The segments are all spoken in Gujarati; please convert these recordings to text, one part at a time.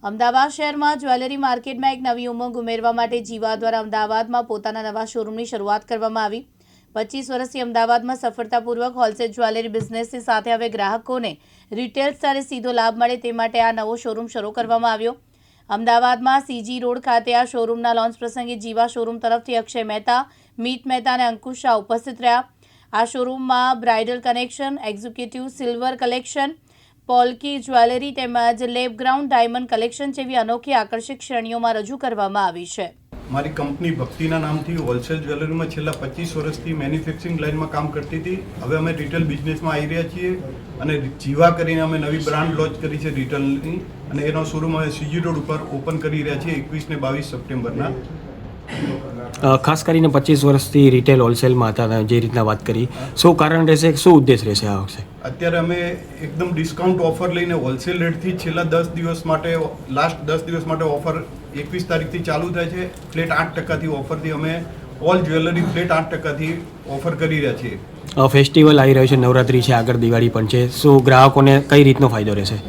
અમદાવાદ શહેરમાં જ્વેલરી માર્કેટમાં એક નવી ઉમંગ ઉમેરવા માટે જીવા દ્વારા અમદાવાદમાં પોતાના નવા શોરૂમની શરૂઆત કરવામાં આવી। 25 વર્ષથી અમદાવાદમાં સફળતાપૂર્વક હોલસેલ જ્વેલરી બિઝનેસની સાથે હવે ગ્રાહકોને રિટેલ સ્તરે સીધો લાભ મળે તે માટે આ નવો શોરૂમ શરૂ કરવામાં આવ્યો। અમદાવાદમાં સીજી રોડ ખાતે આ શોરૂમના લોન્ચ પ્રસંગે જીવા શોરૂમ તરફથી અક્ષય મહેતા, મીત મહેતા અને અંકુશ શાહ ઉપસ્થિત રહ્યા। આ શોરૂમમાં bridal collection, executive silver collection, polki jewellery તેમજ લેબ ગ્રાઉન્ડ ડાયમંડ કલેક્શન જેવી અનોખી આકર્ષક શ્રેણીઓમાં રજૂ કરવામાં આવી છે। મારી કંપની ભક્તિના નામથી હોલસેલ જ્વેલરીમાં છેલ્લા 25 વર્ષથી મેન્યુફેક્ચરિંગ લાઇનમાં કામ કરતી હતી। હવે અમે રિટેલ બિઝનેસમાં આવી રહ્યા છીએ અને જીવા કરીને અમે નવી બ્રાન્ડ લોન્ચ કરી છે રિટેલની, અને એનો શોરૂમ અમે સીજી રોડ ઉપર ઓપન કરી રહ્યા છીએ 21 ને 22 સપ્ટેમ્બરના। ખાસ કરીને 25 વર્ષથી રિટેલ હોલસેલમાં હતા, જે રીતના વાત કરી, શું કારણ રહેશે, શું ઉદ્દેશ રહેશે આ વખતે? અત્યારે અમે એકદમ ડિસ્કાઉન્ટ ઓફર લઈને હોલસેલ રેટથી છેલ્લા 10 દિવસ માટે, લાસ્ટ 10 દિવસ માટે ઓફર 21 તારીખથી ચાલુ થાય છે। ફ્લેટ 8%થી ઓફરથી અમે ઓલ જ્વેલરી ફ્લેટ 8%થી ઓફર કરી રહ્યા છીએ। ફેસ્ટિવલ આવી રહ્યો છે, નવરાત્રી છે, આગળ દિવાળી પણ છે, શું ગ્રાહકોને કઈ રીતનો ફાયદો રહેશે?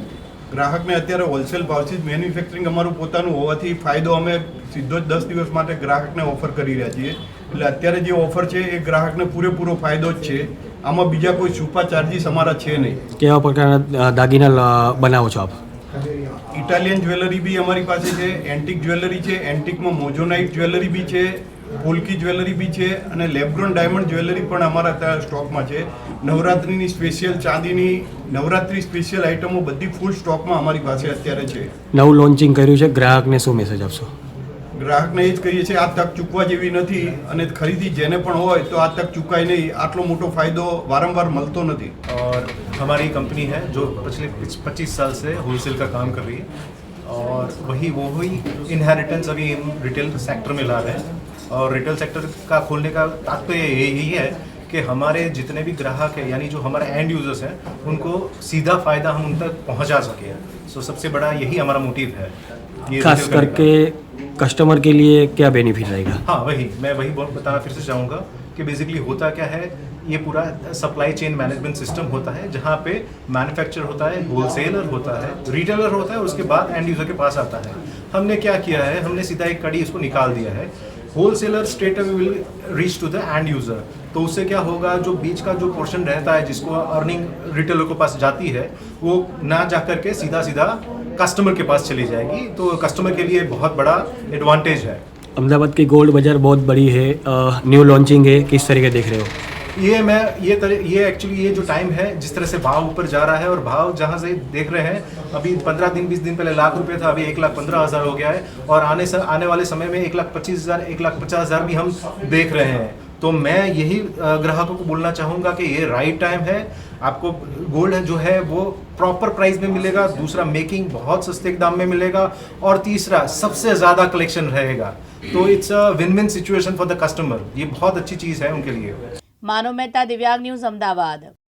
ગ્રાહકને અત્યારે હોલસેલ ભાવથી જ મેન્યુફેક્ચરિંગ અમારું પોતાનું હોવાથી ફાયદો અમે સીધો જ 10 દિવસ માટે ગ્રાહકને ઓફર કરી રહ્યા છીએ। એટલે અત્યારે જે ઓફર છે એ ગ્રાહકને પૂરેપૂરો ફાયદો જ છે, આમાં બીજા કોઈ છુપા ચાર્જીસ અમારા છે નહીં। કેવા પ્રકારના દાગીના બનાવો છો આપ? ઇટાલિયન જ્વેલરી બી અમારી પાસે છે, એન્ટિક જ્વેલરી છે, એન્ટિકમાં મોઝોનાઇટ જ્વેલરી બી છે, પોલ્કી જ્વેલરી બી છે અને લેબગ્રોન ડાયમંડ જ્વેલરી પણ અમારા ત્યાં સ્ટોકમાં છે। નવરાત્રિની સ્પેશિયલ ચાંદીની નવરાત્રિ સ્પેશિયલ આઇટમો બધી ફૂલ સ્ટોકમાં અમારી પાસે અત્યારે છે। નવું લોન્ચિંગ કર્યું છે, ગ્રાહકને શું મેસેજ આપશો? ગ્રાહકને એ જ કહીએ છીએ, આ તક ચૂકવા જેવી નથી અને ખરીદી જેને પણ હોય તો આ તક ચૂકાય नहीं। આટલો મોટો ફાયદો વારંવાર મળતો નથી। और हमारी कंपनी है जो पिछले 25 साल से होलसेल का काम कर रही है और वही इनहेरिटेंस अभी हम रिटेल सेक्टर में ला रहे हैं। और रिटेल सेक्टर का खोलने का तात्पर्य यही है कि हमारे जितने भी ग्राहक हैं, यानी जो हमारे एंड यूजर्स हैं, उनको सीधा फ़ायदा हम उन तक पहुंचा सकें। सो सबसे बड़ा यही हमारा मोटिव है। खास करके कस्टमर के लिए क्या बेनिफिट रहेगा? हाँ, मैं वही बताना फिर से चाहूँगा कि बेसिकली होता क्या है, ये पूरा सप्लाई चेन मैनेजमेंट सिस्टम होता है जहाँ पे मैन्युफैक्चर होता है, होलसेलर होता है, रिटेलर होता है, उसके बाद एंड यूज़र के पास आता है। हमने क्या किया है, हमने सीधा एक कड़ी इसको निकाल दिया है। Wholesaler straight away will reach to the end user. तो उससे क्या होगा, जो बीच का जो पोर्शन रहता है जिसको अर्निंग रिटेलर के पास जाती है, वो ना जा कर के सीधा कस्टमर के पास चली जाएगी। तो कस्टमर के लिए बहुत बड़ा एडवांटेज है। अहमदाबाद की गोल्ड बाजार बहुत बड़ी है, न्यू लॉन्चिंग है, किस तरीके देख रहे हो? ये एक्चुअली ये जो टाइम है, जिस तरह से भाव ऊपर जा रहा है और भाव जहाँ से देख रहे हैं, अभी 15 दिन 20 दिन पहले ₹1,00,000 था, अभी 1,15,000 हो गया है और आने वाले समय में 1,25,000 1,50,000 भी हम देख रहे हैं। तो मैं यही ग्राहकों को बोलना चाहूँगा कि ये राइट टाइम है। आपको गोल्ड जो है वो प्रॉपर प्राइस में मिलेगा, दूसरा मेकिंग बहुत सस्ते दाम में मिलेगा और तीसरा सबसे ज़्यादा कलेक्शन रहेगा। तो it's a win win situation for the customer. ये बहुत अच्छी चीज़ है उनके लिए। मानव मेहता, दिव्यांग न्यूज़, अमदावाद।